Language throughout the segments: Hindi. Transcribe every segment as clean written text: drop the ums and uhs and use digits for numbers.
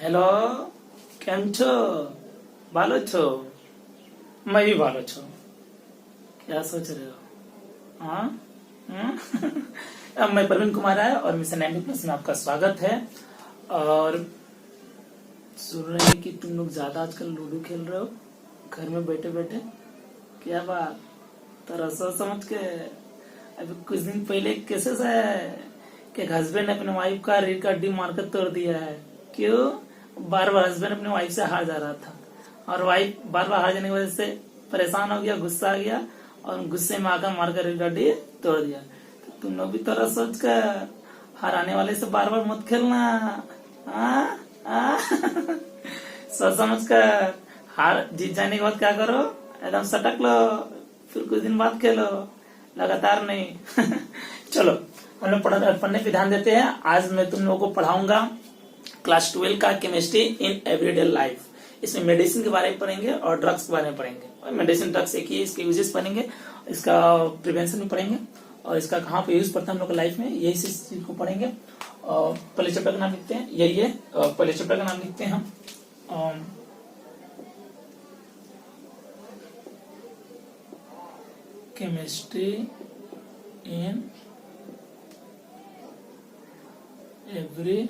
हेलो, કેમ છો? भालो छो? मैं भी भालो छो। क्या सोच रहे हो? हाँ? अब मैं प्रवीण कुमार है और मिशन 90+ में आपका स्वागत है। और सुन रहे हैं कि तुम लोग ज्यादा आजकल लूडो खेल रहे हो घर में बैठे बैठे। क्या बात? तो सोच समझ के अभी कुछ दिन पहले केसेस है कि हस्बैंड ने अपने वाइफ का रीढ़ का हड्डी मारकर तोड़ दिया है। क्यों? बार बार हस्बैंड अपने वाइफ से हार जा रहा था और वाइफ बार बार हार जाने की वजह से परेशान हो गया, गुस्सा आ गया और गुस्से में आकर मारकर रीढ़ का हड्डी तोड़ दिया। तो तुम लोग भी थोड़ा सोच कर हराने वाले से बार बार मत खेलना। हाँ? हाँ? सोच समझ कर हार जीत जाने के बाद क्या करो, एकदम सटक लो, फिर कुछ दिन बाद खेलो, लगातार नहीं। चलो हम लोग पढ़ने पे ध्यान देते हैं। आज मैं तुम लोगों को पढ़ाऊंगा क्लास 12 का केमिस्ट्री इन एवरीडे लाइफ। इसमें मेडिसिन के बारे में पढ़ेंगे और ड्रग्स के बारे में पढ़ेंगे। मेडिसिन ड्रग्स एक ही, इसके यूजेस पढ़ेंगे, इसका प्रिवेंशन भी पढ़ेंगे और इसका कहाँ पे यूज पड़ता है हम लोग लाइफ में, यही चीज को पढ़ेंगे। पहले चैप्टर का नाम लिखते हैं, यही है। पहले चैप्टर का नाम लिखते हैं हम chemistry in every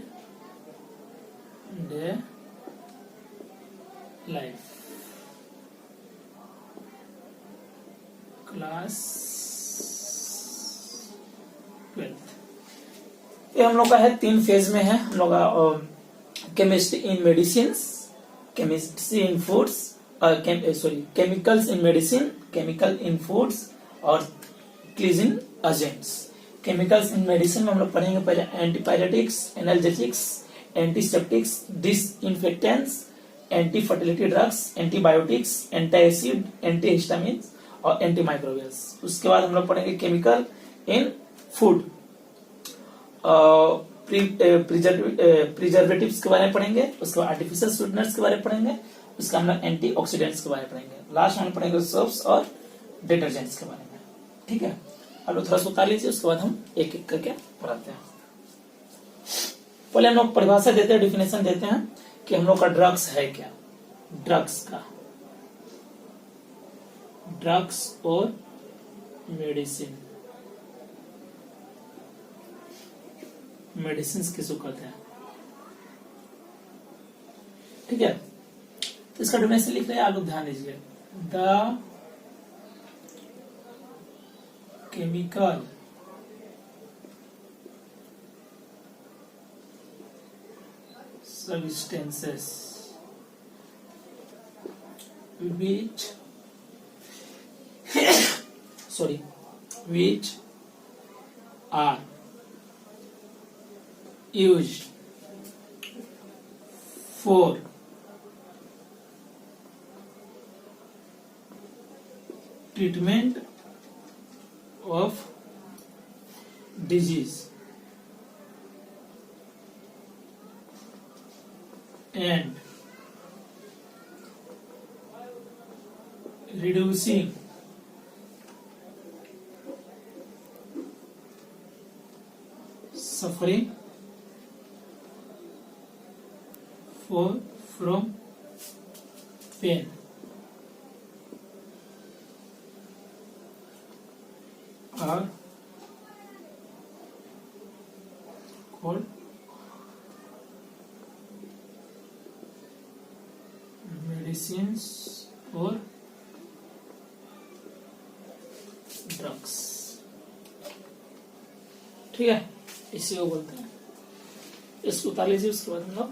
day life, class 12। ये हम लोग का है, 3 फेज में है हम लोग का। Chemistry in medicine, chemistry in foods, chemicals in medicine, chemical in foods और cleansing agents. Chemicals in medicine में हम लोग पढ़ेंगे पहले antipyretics, analgesics, antiseptics, disinfectants, anti fertility drugs, antibiotics, anti acid, antihistamine और एंटीमाइक्रोबियल्स। उसके बाद हम लोग पढ़ेंगे केमिकल इन फूड, प्रिजर्वेटिव्स के बारे में पढ़ेंगे। उसके बाद आर्टिफिशियल स्वीटनर्स के बारे में पढ़ेंगे। उसका हम लोग एंटीऑक्सीडेंट्स के बारे में पढ़ेंगे। लास्ट में पढ़ेंगे सोप्स और डिटर्जेंट्स के बारे में। ठीक है, अब लोग थोड़ा सा उतार लीजिए, उसके बाद हम एक एक करके पढ़ाते हैं। पहले हम लोग परिभाषा देते हैं, डिफिनेशन देते हैं कि हम लोग का ड्रग्स है क्या। ड्रग्स का, ड्रग्स और मेडिसिन, मेडिसिन किसको कहते हैं। ठीक है, तो इसका डिफिनेशन लिख रहे हैं, आप लोग ध्यान दीजिए। The chemical substances which which are used for treatment of disease and reducing suffering from pain are called medicines or drugs। ठीक है, इसी को बोलते हैं। इसको उतार लीजिए, उसके बाद हम लोग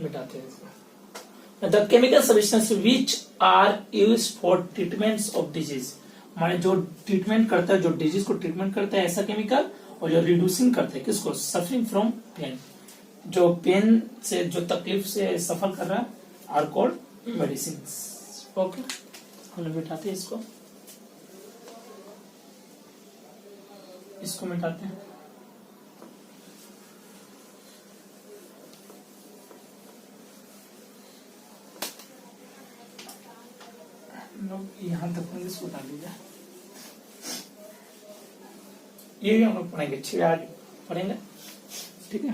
मिटाते हैं इसको। The chemical substance which are use for treatments of disease, माने जो ट्रीटमेंट करता है, जो डिजीज को ट्रीटमेंट करता है ऐसा केमिकल, और जो रिड्यूसिंग करता है किसको, सफरिंग फ्रॉम पेन, जो पेन से, जो तकलीफ से सफर कर रहा है, आर कॉल्ड मेडिसिन। ओके, हम लोग मिटाते हैं इसको, इसको मिटाते हैं। लोग यहाँ तक इसको उतार लीजिए। ये भी हम लोग पढ़ेंगे, 6 8 पढ़ेंगे। ठीक है,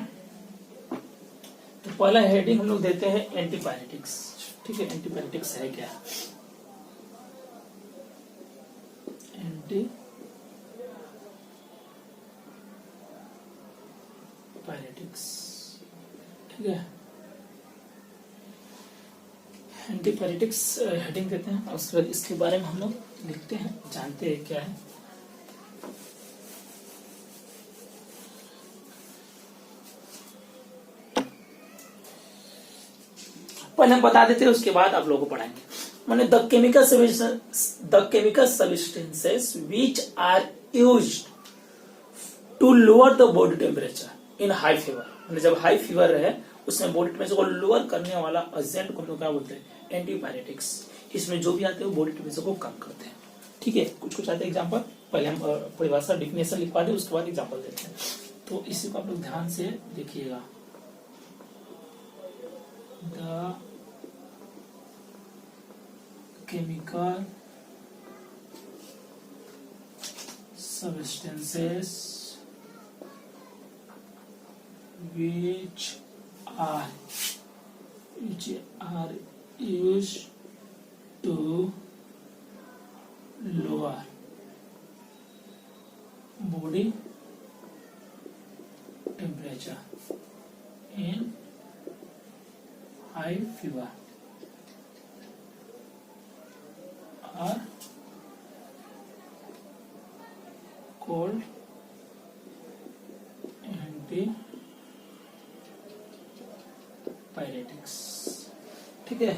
तो पहला हेडिंग हम लोग देते हैं एंटीपायरेटिक्स। ठीक है, एंटीपायरेटिक्स है क्या? एंटीपायरेटिक्स, ठीक है, एंटीपायरेटिक्स हेडिंग देते हैं और उसके बाद इसके बारे में हम लोग लिखते हैं, जानते हैं क्या है। पहले हम बता देते हैं, उसके बाद आप लोगों को पढ़ाएंगे। माने the chemical substances which are used to lower the body temperature in high fever. मतलब जब हाई फीवर रहे उसमें बॉडी टेम्परेचर को लोअर करने वाला एजेंट को हम लोग क्या बोलते हैं? एंटीपायरेटिक्स। इसमें जो भी आते हैं वो बॉडी टेम्परेचर को कम करते हैं। ठीक है, कुछ कुछ आते हैं एग्जाम्पल, पहले हम परिभाषा डिफिनेशन लिखवा दें, उसके बाद एग्जाम्पल देते हैं। तो इसी को आप लोग ध्यान से देखिएगा। The chemical substances which are used to lower body temperature in high fever are called antipyretics. ठीक है,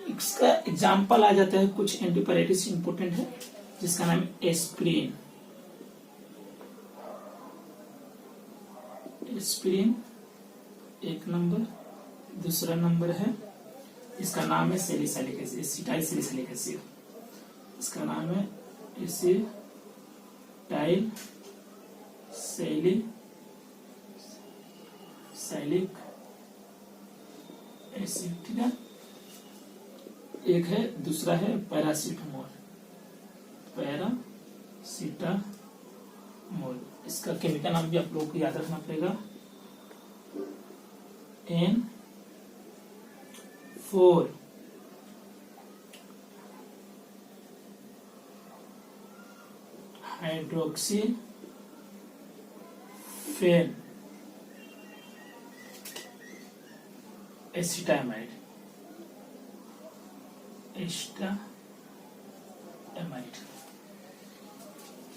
इसका एग्जाम्पल आ जाता है, कुछ एंटीपायरेटिक्स इंपोर्टेंट है जिसका नाम एस्पिरिन। एस्पिरिन एक नंबर, दूसरा नंबर है इसका नाम है salicylic acid, acetyl salicylic acid. इसका नाम है एसिटाइल सैलिसिलिक एसिड। ठीक है, एक है, दूसरा है पैरासीटामोल, पैरासीटामोल। इसका केमिकल नाम भी आप लोगों को याद रखना पड़ेगा, N4 हाइड्रोक्सी फेन एसिटामाइड।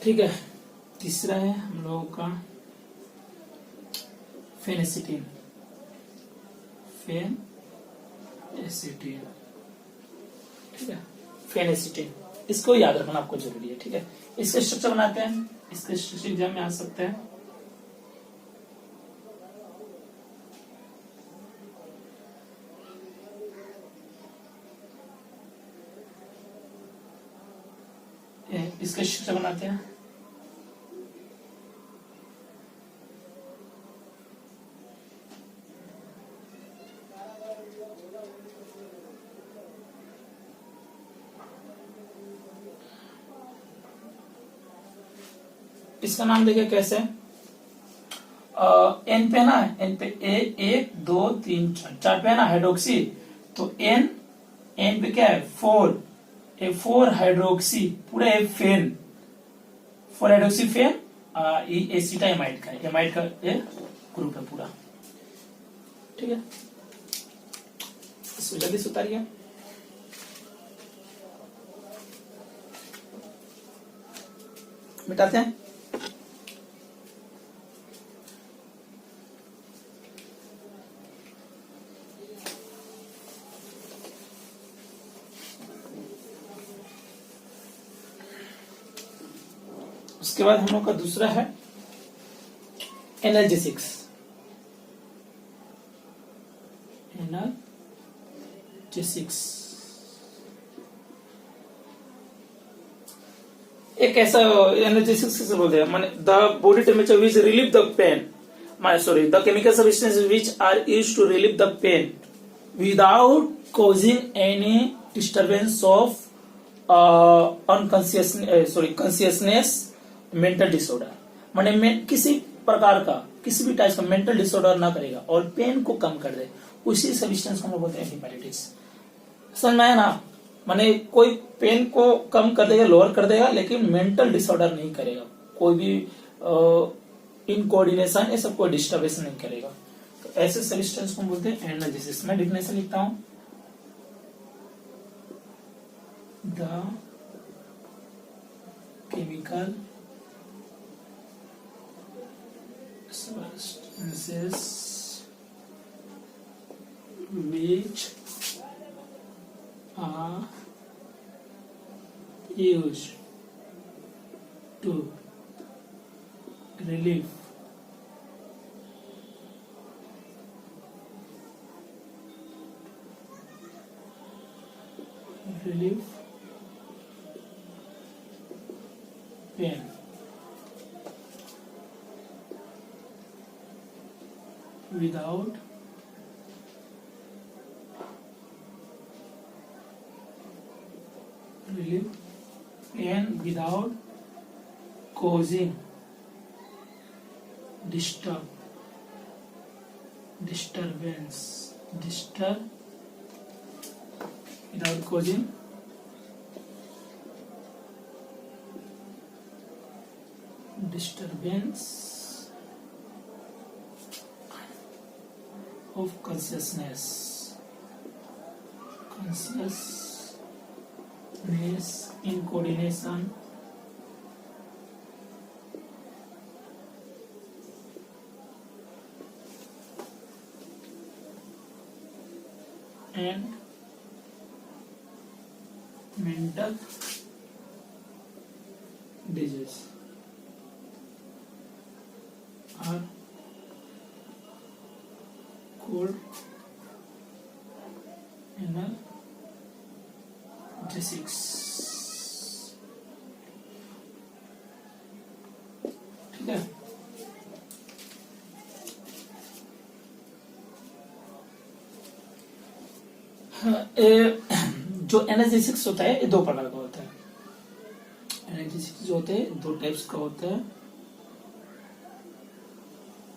ठीक है, तीसरा है हम लोगों का फेनेसिटिन। ठीक है, फेनेसिटिन, इसको याद रखना आपको जरूरी है। ठीक है, इसका स्ट्रक्चर बनाते हैं, इसका स्ट्रक्चर एग्जाम में आ सकते हैं। इसका स्ट्रक्चर बनाते हैं। इसका नाम देखिए कैसे, एन पे ना, एन पे एक दो तीन चार पे है ना हाइड्रोक्सी, तो एन पे क्या है 4, फोर हाइड्रोक्सी पूरा फेन, 4 हाइड्रोक्सी फेन, ये एसिटामाइड का, एमाइड का ये ग्रुप है पूरा। ठीक है, इसको जल्दी से उतारिए। मिटाते हैं। उसके बाद हम लोग का दूसरा है एनाल्जेसिक्स। एक ऐसा एनाल्जेसिक्स कैसे बोलते हैं, माने the body temperature which relieve the pain, the chemical substances which are used to relieve the pain without causing any disturbance of consciousness mental disorder. माने किसी प्रकार का किसी भी टाइप का मेंटल डिसऑर्डर ना करेगा और पेन को कम कर दे, उसी सब्सटेंस को हम लोग बोलते हैं एंटीपायरेटिक्स। समझ में आया ना? माने कोई पेन को कम कर देगा, लोअर कर देगा, लेकिन मेंटल डिसऑर्डर नहीं करेगा, कोई भी इनकोऑर्डिनेशन ये सब कोई डिस्टर्बेंस नहीं करेगा। तो ऐसे सब्सटेंस को हम बोलते हैं एनाल्जेसिस। मैं डिफिनेशन लिखता हूं, the chemical substances which are used to relieve pain without causing disturbance without causing disturbance of consciousness in coordination and mental disease are called analgesics। ठीक है, जो एनाल्जेसिक्स होता है ये दो प्रकार का होता है। एनाल्जेसिक्स जो होते हैं दो टाइप्स का होता है,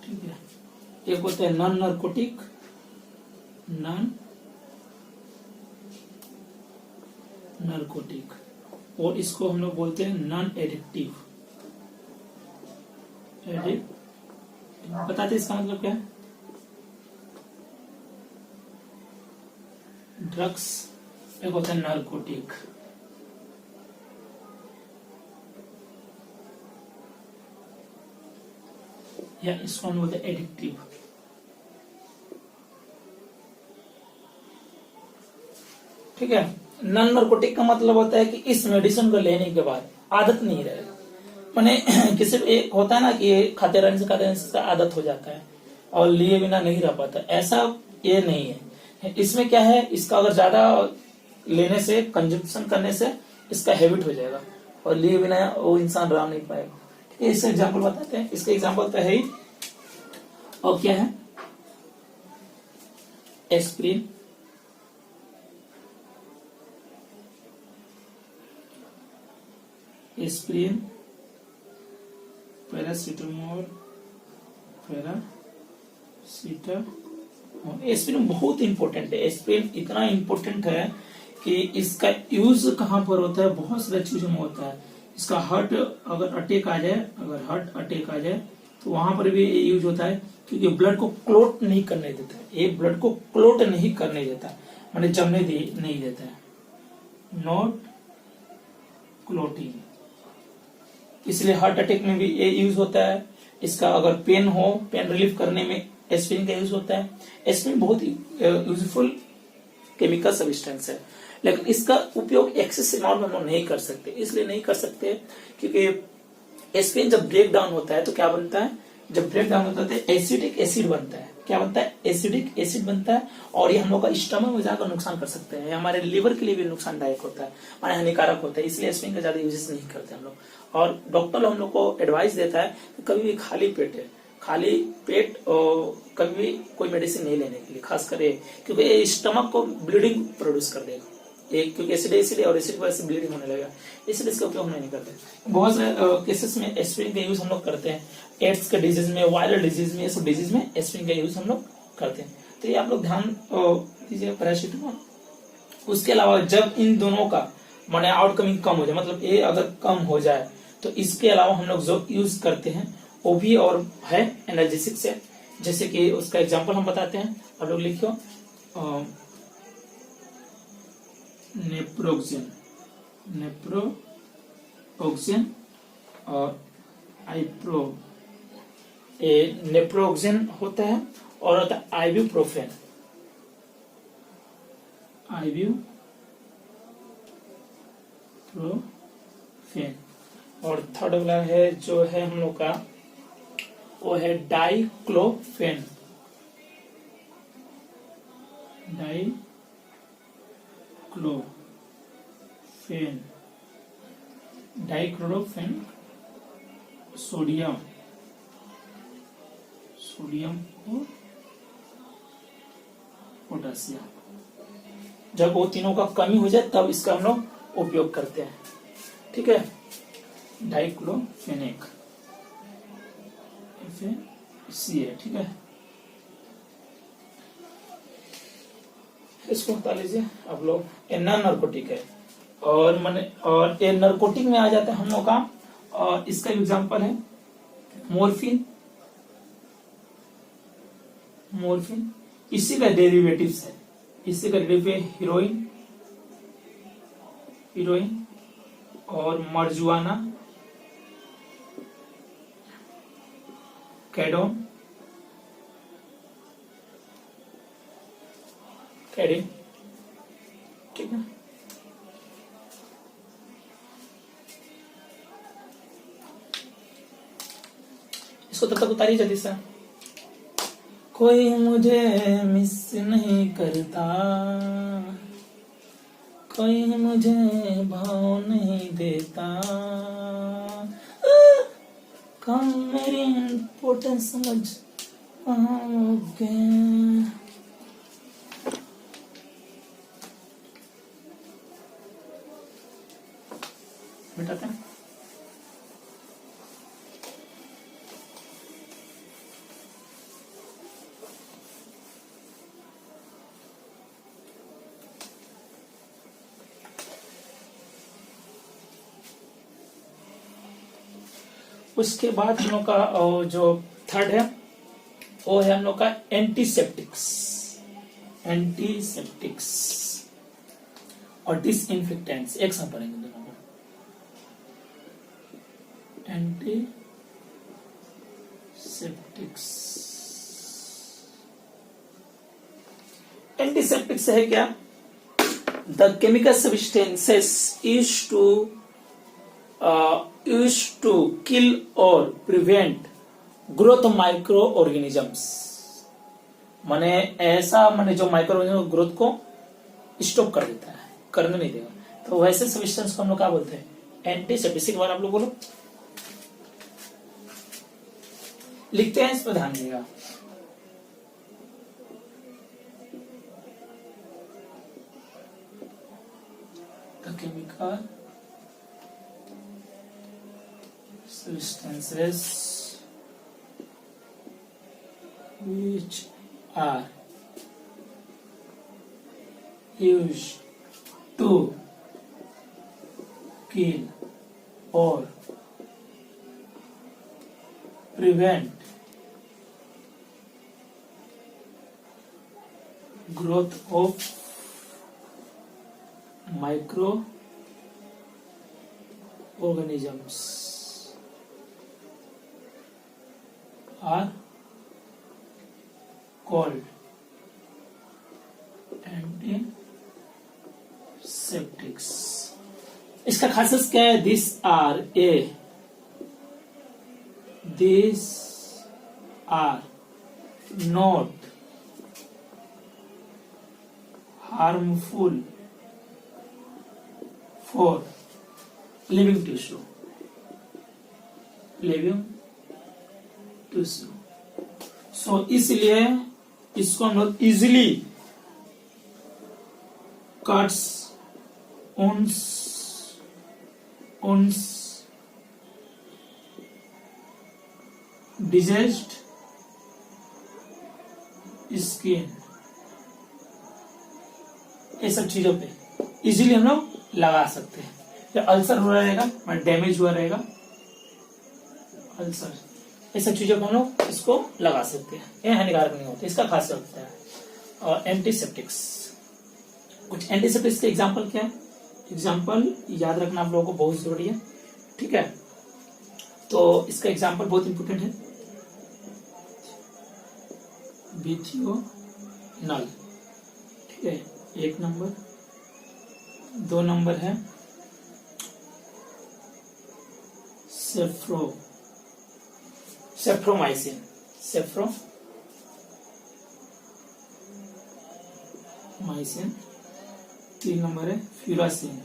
ठीक है। एक होता है नॉन नार्कोटिक और इसको हम लोग बोलते हैं नॉन एडिक्टिव। बताते इसका मतलब क्या है? ड्रग्स एक होता है नार्कोटिक, या इसको हम बोलते हैं एडिक्टिव। ठीक है, नॉन नार्कोटिक का मतलब होता है कि इस मेडिसिन को लेने के बाद आदत नहीं रहे, माने किसी एक होता है ना कि खाते रहने से आदत हो जाता है और लिए बिना नहीं रह पाता, ऐसा ये नहीं है। इसमें क्या है, इसका अगर ज्यादा लेने से, कंजप्शन करने से इसका हैबिट हो जाएगा और लिए बिना वो इंसान रह नहीं पाएगा। ठीक है, इसका एग्जाम्पल बताते हैं। इसका एग्जाम्पल तो है ही, और क्या है, एस्प्रिन, पैरासीटामोल, एस्प्रिन बहुत इंपॉर्टेंट है। एस्प्रिन इतना इंपॉर्टेंट है कि इसका यूज कहाँ पर होता है, बहुत सारे चीजों में होता है। इसका हार्ट अगर अटैक आ जाए तो वहां पर भी यूज होता है, क्योंकि ब्लड को क्लोट नहीं करने देता है। ये ब्लड को क्लोट नहीं करने देता, माने जमने नहीं देता है, नॉट क्लोटिंग। इसलिए हार्ट अटैक में भी ये यूज होता है। इसका अगर पेन हो, पेन रिलीफ करने में एस्प्रिन का यूज होता है। एस्प्रिन बहुत यूजफुल केमिकल सब्सटेंस है, लेकिन इसका उपयोग एक्सेसिव अमाउंट में हम लोग नहीं कर सकते। इसलिए नहीं कर सकते क्योंकि एस्प्रिन जब ब्रेक डाउन होता है तो क्या बनता है, जब ब्रेक डाउन होता है तो एसिडिक एसिड बनता है। क्या बनता है, एसिडिक एसिड बनता है, और ये हम लोग का स्टमक में जाकर नुकसान कर सकते हैं। हमारे लिवर के लिए भी नुकसानदायक होता है, माने हानिकारक होता है। इसलिए एस्प्रिन का ज्यादा यूजेस नहीं करते हम लोग। और डॉक्टर हम लोग को एडवाइस देता है कि कभी भी खाली पेट कभी भी कोई मेडिसिन नहीं लेने के लिए, खासकर क्योंकि ये स्टमक को ब्लीडिंग प्रोड्यूस कर देगा। क्योंकि एसिड और एसिड की वजह से ब्लीडिंग होने लगेगा, इसलिए इसका उपयोग हम नहीं करते। बहुत सारे केसेस में एस्प्रिन का यूज हम लोग करते हैं। एड्स के डिजीज में, वायरल डिजीज में, ये सब डिजीज में एस्पिरिन का यूज हम लोग करते हैं। तो ये आप लोग ध्यान दीजिए पैरासीटामोल। उसके अलावा जब इन दोनों का माने आउटकमिंग कम हो जाए, मतलब ये अगर कम हो जाए, तो इसके अलावा हम लोग जो यूज करते हैं वो भी और है एनाल्जेसिक से। जैसे कि उसका एग्जांपल हम बताते हैं, आप लोग लिखियो नेप्रोक्सेन, नेप्रोक्सेन और आइप्रो, नेप्रोक्सेन होता है और होता है आइब्यूप्रोफेन, आइब्यूप्रोफेन। और थर्ड वाला है जो है हम लोग का, वो है डाइक्लोफेन, डाइक्लोफेन, डाइक्लोरोफेन, सोडियम को पोटासियम। जब वो तीनों का कमी हो जाए तब इसका हम लोग उपयोग करते हैं। ठीक है, डाइक्लोफेनेक सी है। ठीक है, इसको बता लीजिए आप लोग। ये नॉन नार्कोटिक है और ये नार्कोटिक में आ जाता है हम लोग का, और इसका एग्जांपल है मोर्फिन। इसी का डेरिवेटिव्स है, इसी का डेरिवेटिव हीरोइन और मर्जुआना, कैडीन, ठीक है। इसको तब तक उतारिए जल्दी से। कोई मुझे मिस नहीं करता, कोई मुझे भाव नहीं देता, कम मेरी इम्पोर्टेंस समझ पाओगे। मिटाते हैं। उसके बाद हम लोग का जो थर्ड है वो है हम लोग का एंटीसेप्टिक्स और डिसइंफेक्टेंट्स। एक साथ पढ़ेंगे दोनों को। एंटीसेप्टिक्स है क्या? The chemical substances used to kill or prevent growth of microorganisms। माने ऐसा माने जो माइक्रो ग्रोथ को स्टॉप कर देता है, करने नहीं देगा, तो वैसे सब्सटेंस को हम लोग क्या बोलते हैं? एंटीसेप्टिक। एक बार आप लोग बोलो, लिखते हैं, इस पर ध्यान देगा। The chemical substances which are used to kill or prevent growth of microorganisms are called antiseptics. इसका खासियत क्या है? This are not harmful for living tissue. So इसलिए इसको हम लोग इजिली कट्स डिजीज्ड स्किन, ये सब चीजों पे इजीली हम लोग लगा सकते हैं। जब अल्सर हुआ रहेगा और डैमेज हुआ रहेगा, अल्सर, ये सब चीजों को हम लोग इसको लगा सकते हैं, ये हानिकारक नहीं होता, इसका खासियत होता है। और एंटीसेप्टिक्स, कुछ एंटीसेप्टिक्स के एग्जाम्पल क्या है, एग्जाम्पल याद रखना आप लोगों को बहुत जरूरी है, ठीक है। तो इसका एग्जाम्पल बहुत इंपोर्टेंट है, बिथियोनल, ठीक है, 1 नंबर। 2 नंबर है सेफ्रोमाइसिन, सेफ्रोमाइसिन। 3 नंबर है फ्यूरासिन,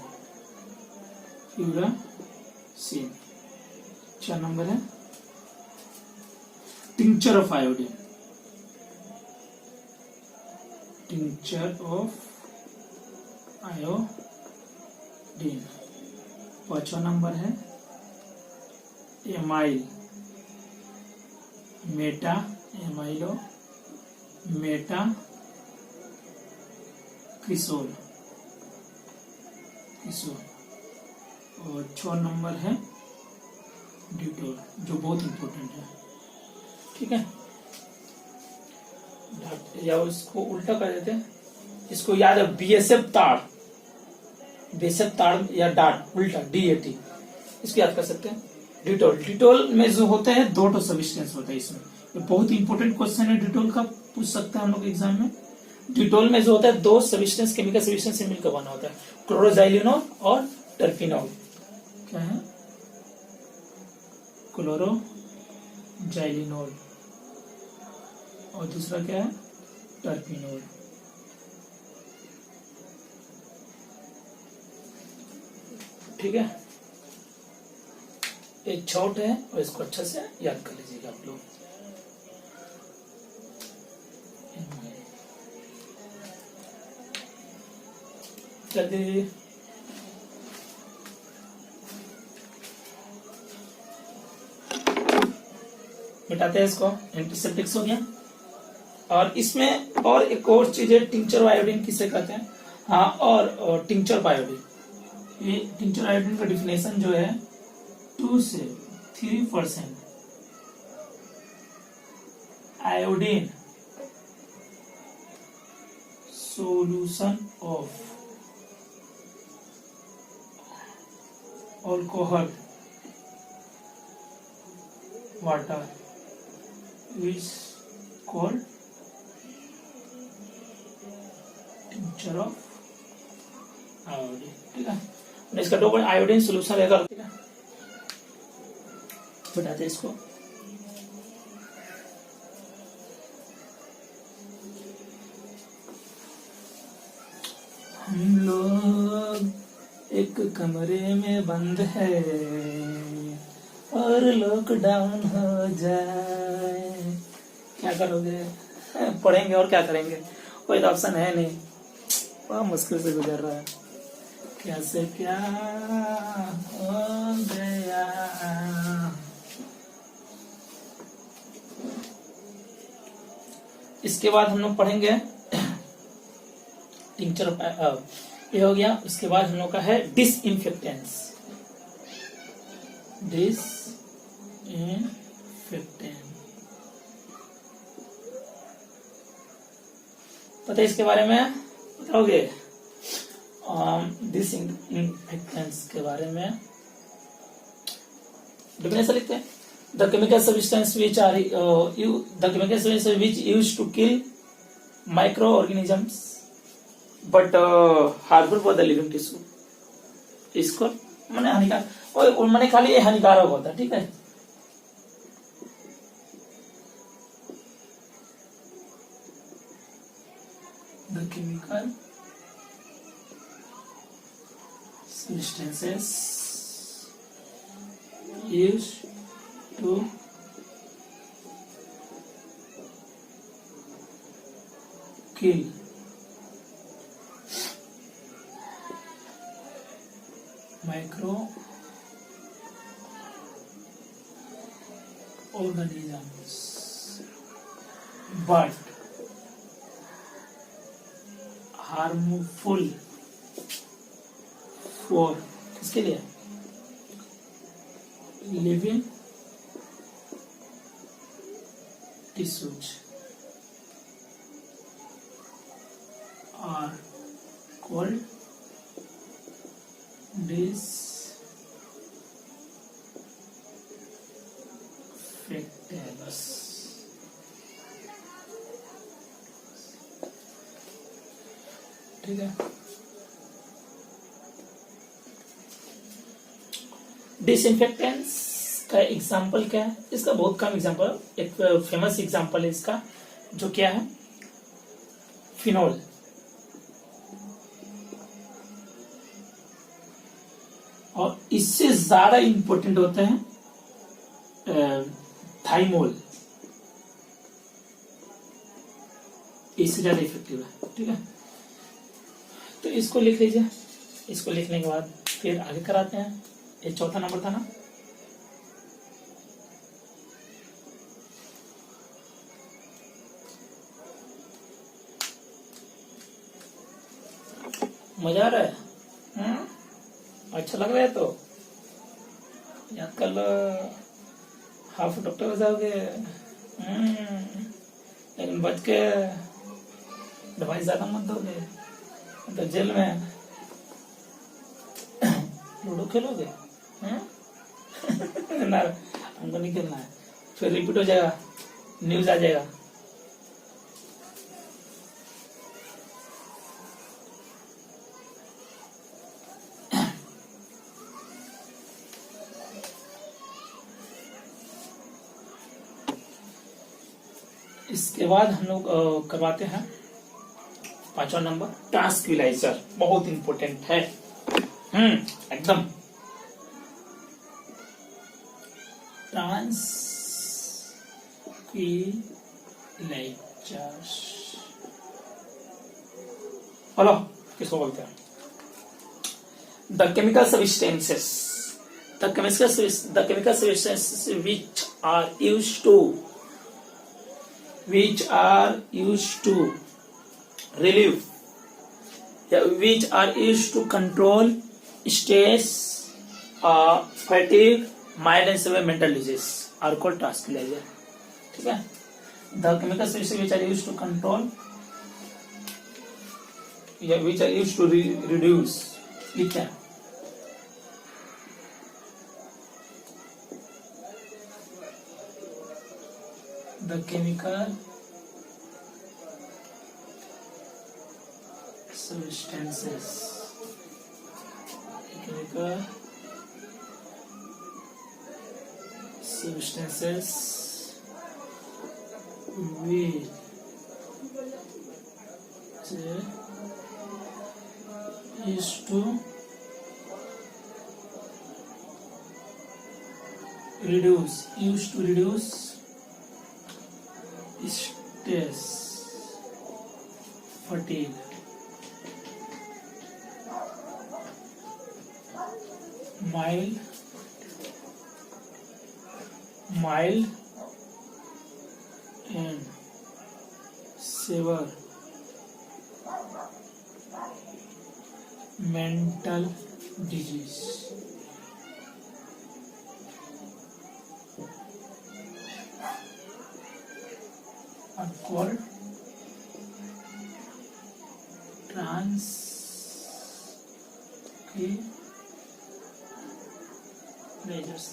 4 नंबर है tincture of iodine, tincture of iodine. 5वां नंबर है एमाइल, मेटा क्रिसोल। और 6 नंबर है डिटोल, जो बहुत इंपॉर्टेंट है, ठीक है। या इसको उल्टा कर देते हैं, इसको याद है बीएसएफ ताड़ या डाट, उल्टा DAT, इसको याद कर सकते हैं। डिटोल में जो होते हैं 2 सब्सटेंस होता है इसमें, ये बहुत इंपॉर्टेंट क्वेश्चन है, डिटोल का पूछ सकते हैं हम लोग एग्जाम में। डिटोल में जो होता है 2 सब्सटेंस, केमिकल सब्सटेंस से मिलकर बना होता है, क्लोरोजाइलिनोल और टर्पिनोल। क्या है, क्लोरोजाइलिनोल, और दूसरा क्या है, टर्पिनोल। ठीक है, एक छोट है और इसको अच्छे से याद कर लीजिएगा आप लोग। जल्दी मिटाते हैं इसको, एंटीसेप्टिक्स हो गया। और इसमें और एक और चीज है, टिंचर आयोडीन किसे कहते हैं, हाँ, और टिंचर आयोडीन, ये टिंचर आयोडीन का डिफिनेशन जो है 2 से 3% iodine solution of alcohol water is called tincture of iodine। ठीक है, इसका टोटल आयोडीन सोल्यूशन रहेगा, ठीक है। बताते हैं इसको, हम लोग एक कमरे में बंद है और लॉकडाउन हो जाए, क्या करोगे, पढ़ेंगे और क्या करेंगे, कोई तो ऑप्शन है नहीं, बहुत मुश्किल से गुजर रहा है, कैसे क्या हो गया। इसके बाद हम लोग पढ़ेंगे टिंचर, ये हो गया। उसके बाद हम लोग का है डिसइंफेक्टेंट्स, पता है इसके बारे में बताओगे, डिसइंफेक्टेंट्स के बारे में डिफिनेशन लिखते हैं, the chemical substance which are the chemical substance which used to kill micro organisms but harmful for the living tissue. इसको मैंने हानिकारक, और मैंने खाली ये हानिकारक होता है, ठीक है। The chemical substances used to kill micro organisms but harmful for किसके लिए living tissues are called disinfectants. ठीक है, डिसइंफेक्टेंट्स का एग्जाम्पल क्या है? इसका बहुत कम एग्जाम्पल, एक फेमस एग्जाम्पल है इसका, जो क्या है, फिनोल। और इससे ज्यादा इंपॉर्टेंट होते हैं थाइमोल, इससे ज्यादा इफेक्टिव है। ठीक है, तो इसको लिख लीजिए। इसको लिखने के बाद फिर आगे कराते हैं। ये चौथा नंबर था ना। मजा आ रहा है? अच्छा लग रहा है तो याद कर लो, हाफ डॉक्टर हो जाओगे। लेकिन बच के दवाई ज्यादा मत दोगे, तो जेल में लूडो खेलोगे। ना, हमको नहीं खेलना है, फिर रिपीट हो जाएगा, न्यूज आ जाएगा। इसके बाद हम लोग करवाते हैं पांचवा नंबर, ट्रांसक्विलाइजर। बहुत इंपॉर्टेंट है एकदम। ट्रांसक्विलाइजर हेलो किसको बोलते हैं? The chemical substances which are used to relieve, which are used to control stress, fatigue, mild and severe mental disease are called tranquilizer. ठीक है, the chemical substances which are used to control, which are used to reduce, ठीक है, the chemical substances which is to reduce stress, fatigue, mild and severe mental disease are called ट्रांसक्विलाइजर्स।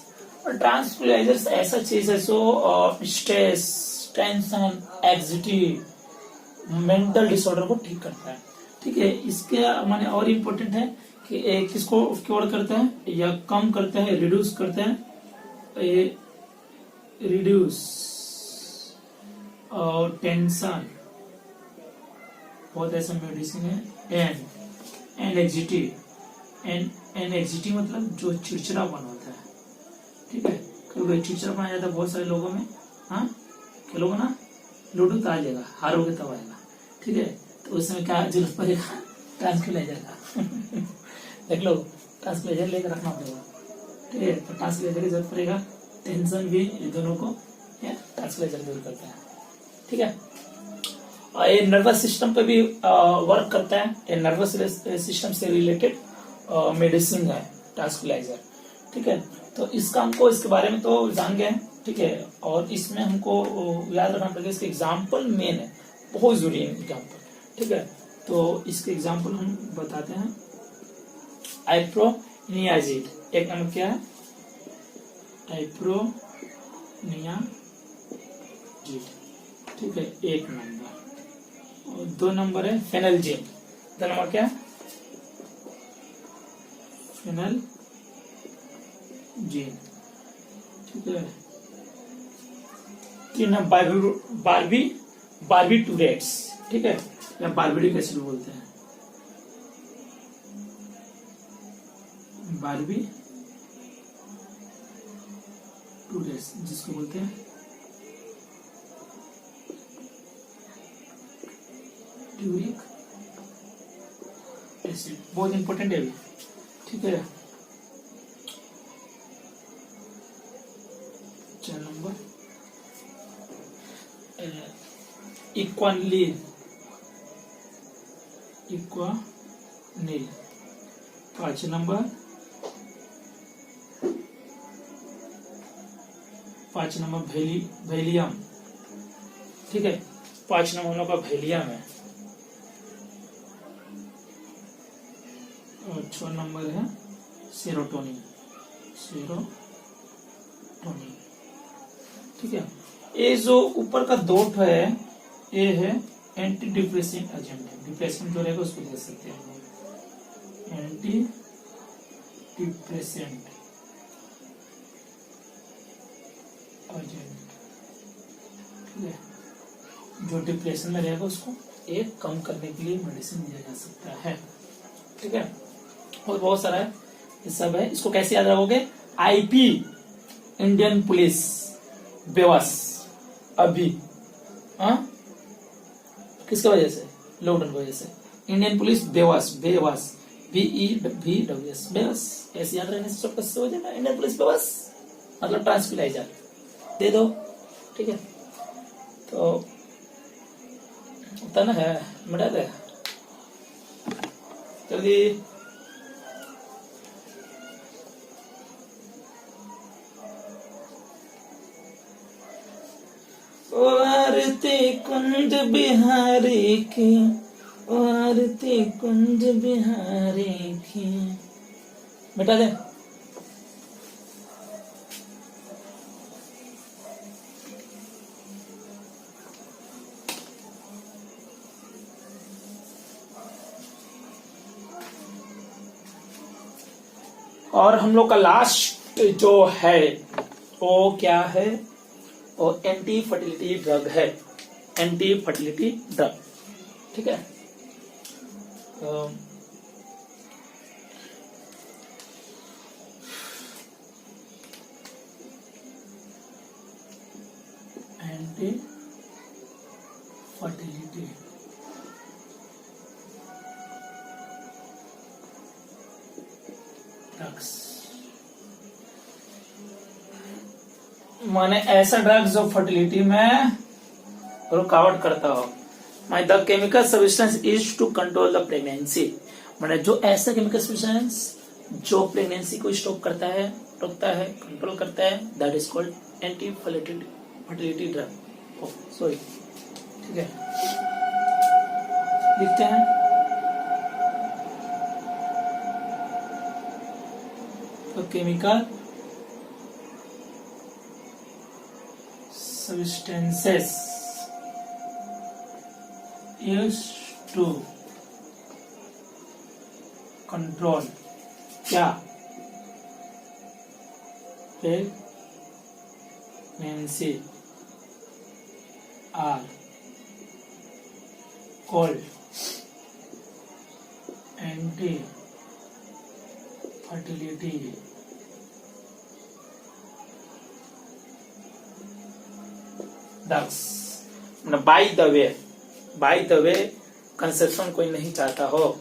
और ट्रांसक्विलाइजर्स ऐसा चीज है जो stress, tension, anxiety, mental disorder को ठीक करता है। ठीक है, इसके माने और इम्पोर्टेंट है कि किसको क्योर करता है या कम करता है, रिड्यूस करता है, रिड्यूस और टेंशन, बहुत ऐसा मेडिसिन है। एंग्जाइटी मतलब जो चिड़चिड़ापन होता है। ठीक है, क्योंकि चिड़चिड़ापन आ जाता है बहुत सारे लोगों में। हाँ, खेलोगे ना लूडो तो आ जाएगा, हारोगे तब आएगा। ठीक है, तो उस समय क्या जरूरत पड़ेगा? ट्रांसक्विलाइजर का। देख लो, ट्रांसक्विलाइजर लेकर रखना पड़ेगा। ठीक है, तो ट्रांसक्विलाइजर की जरूरत पड़ेगा। टेंशन भी ये दोनों को ट्रांसलेशन दूर करता है। ठीक है, और ये नर्वस सिस्टम पे भी वर्क करता है। ये नर्वस सिस्टम से रिलेटेड मेडिसिन है ट्रांसक्विलाइजर। ठीक है, तो इसका हमको इसके बारे में तो जान गए। ठीक है, और इसमें हमको याद रखना पड़ेगा इसके एग्जाम्पल मेन है, बहुत जरूरी है एग्जाम्पल। ठीक है, तो इसके एग्जाम्पल हम बताते हैं। आइप्रोनियाजिड एक नंबर क्या है, आइप्रोनियाजिड। ठीक है, एक नंबर। और 2 नंबर है फेनल्जिन। 2 नंबर क्या है, फेनल्जिन। ठीक है, 3 है बार्बिटूरेट्स। ठीक है, या बार्बिटूरिक एसिड बोलते हैं, बार्बिटूरेट्स जिसको बोलते हैं ट्यूरिक एसिड, बहुत इंपॉर्टेंट है अभी। ठीक है, 4 नंबर इक्वानिल। 5 number Valium. ठीक है, 5 नंबर हम लोग का वैलियम है। और 6 नंबर है सेरोटोनिन। ठीक है, ये जो ऊपर का 2 है ये है एंटी डिप्रेसिंग एजेंट है। डिप्रेशन जो रहेगा उसको दे सकते हैं एंटी डिप्रेसेंट एजेंट। ठीक है, जो डिप्रेशन में रहेगा उसको एक कम करने के लिए मेडिसिन दिया जा सकता है। ठीक है, और बहुत सारा है, ये सब है। इसको कैसे याद रखोगे, आईपी इंडियन पुलिस बेवस अभी, हाँ किसके वजह से, लॉकडाउन की वजह से। Indian police Bewas BEVS Bewas, ऐसे याद रहने से सब कैसे हो जाएगा। इंडियन पुलिस बेवस मतलब ट्रांसक्विलाइजर दे दो। ठीक है, तो होता ना है, मिटा दे जल्दी। ओ आरती कुंज बिहारी की, ओ आरती कुंज बिहारी की, मिटा दे। और हम लोग का लास्ट जो है वो क्या है, वो एंटी फर्टिलिटी ड्रग है। Anti fertility drug. ठीक है, एंटी फर्टिलिटी ड्रग्स माने ऐसा ड्रग्स जो फर्टिलिटी में रुकावट करता हो। माने the chemical substance is to control the pregnancy, माने जो ऐसा केमिकल सब्सटेंस जो प्रेगनेंसी को स्टॉप करता है, रोकता है, कंट्रोल करता है, that is called anti fertility drug. Sorry, ठीक है, लिखते हैं। तो chemical substances used to control क्या, pregnancy are called anti-fertility drugs. By the way conception कोई नहीं चाहता हो,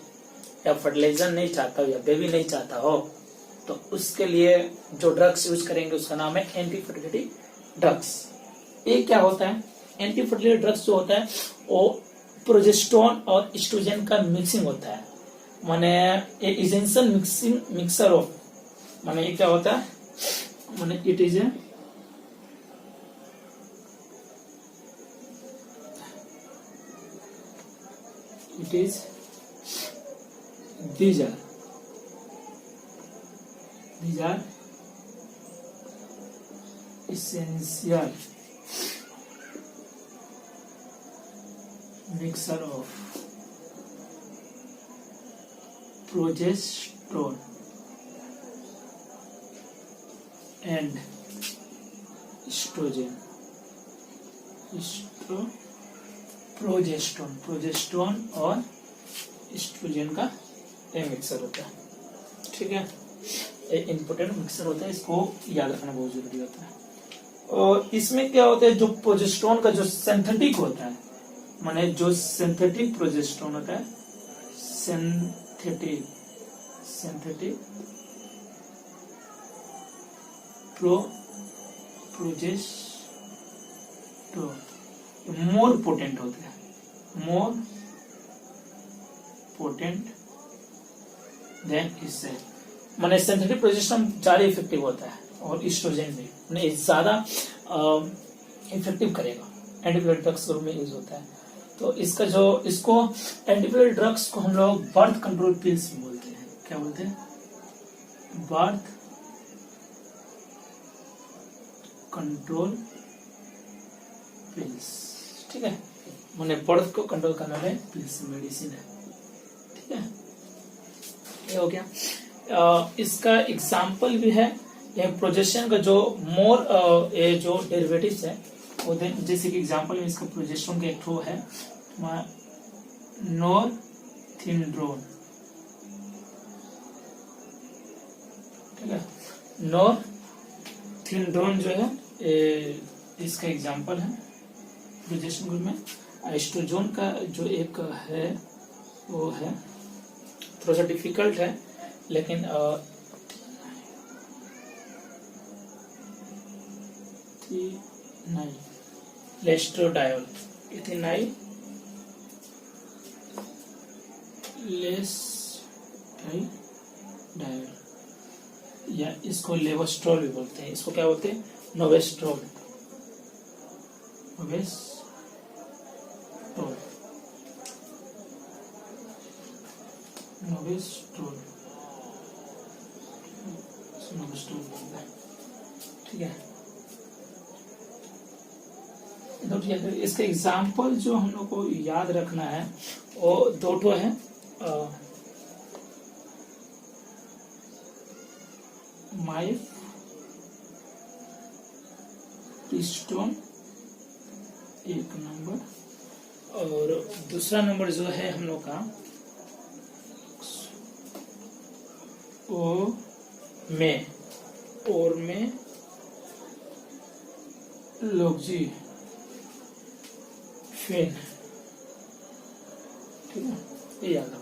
या फर्टिलाइजर नहीं चाहता हो, या बेबी नहीं चाहता हो, तो उसके लिए जो ड्रग्स यूज करेंगे उसका नाम है एंटी फर्टिलिटी ड्रग्स। ये क्या होता है, एंटी फर्टिलिटी ड्रग्स जो होता है वो प्रोजेस्टेरोन और एस्ट्रोजन का मिक्सिंग होता है, माने एसेंशियल मिक्सर ऑफ, माने ये क्या होता है, माने it is a these are essential mixture of progesterone and estrogen. Progesterone और एस्ट्रोजन का ये मिक्सर होता है, ठीक है, ये इम्पोर्टेंट मिक्सर होता है, इसको याद रखना बहुत जरूरी होता है। और इसमें क्या होता है, जो प्रोजेस्टेरोन का जो सिंथेटिक होता है, माने जो सिंथेटिक प्रोजेस्टेरोन होता है, सिंथेटिक प्रोजेस्टेरोन मोर पोटेंट होता है, मोर पोटेंट देन इससे, माने सिंथेटिक प्रोजेस्टेरोन ज्यादा इफेक्टिव होता है और एस्ट्रोजन भी माने ज्यादा इफेक्टिव करेगा, एंटीबायोटिक ड्रग्स के रूप में यूज होता है। तो इसका जो इसको एंटीबायोटिक ड्रग्स को हम लोग बर्थ कंट्रोल पिल्स बोलते हैं, क्या बोलते हैं, बर्थ कंट्रोल पिल्स, ठीक है, माने बर्थ को कंट्रोल करने वाले पिल्स मेडिसिन है, ठीक है, ये हो गया। इसका एग्जाम्पल भी है, ये प्रोजेस्टेरोन का जो मोर ये जो डेरिवेटिव्स है वो जैसे कि एग्जाम्पल में इसका प्रोजेस्टेरोन का एक ठो है नॉरथिंड्रोन, ठीक है, नॉरथिंड्रोन जो है इसका एग्जाम्पल है प्रोजेस्टेरोन ग्रुप में। एस्ट्रोजन का जो एक है वो है थोड़ा सा डिफिकल्ट है, लेकिन लेस्ट्रोडायोल, इथेनाइल लेस्ट्रोडायोल, या इसको लेवोस्ट्रोल भी बोलते हैं, इसको क्या बोलते हैं, नोवेस्ट्रोल, नोवेस्ट्रोल बोलते हैं, ठीक है। इसका एग्जाम्पल जो हम लोग को याद रखना है वो दो ठो है, माइफेस्टोन एक नंबर, और दूसरा नंबर जो है हम लोग का और में लोक्जी फेन, ठीक है, ये याद रखो।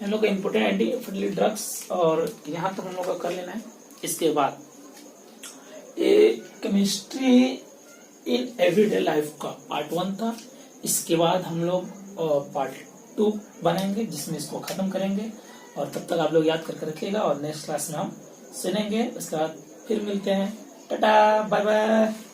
हम लोग का इम्पोर्टेंट एंटी फर्टिलिटी ड्रग्स और यहाँ तक हम लोग का कर लेना है। इसके बाद ये केमिस्ट्री इन एवरीडे लाइफ का पार्ट 1 था। इसके बाद हम लोग पार्ट 2 बनाएंगे जिसमें इसको खत्म करेंगे, और तब तक आप लोग याद करके रखिएगा और नेक्स्ट क्लास में हम सुनेंगे। उसके बाद फिर मिलते हैं। Tata, bye bye.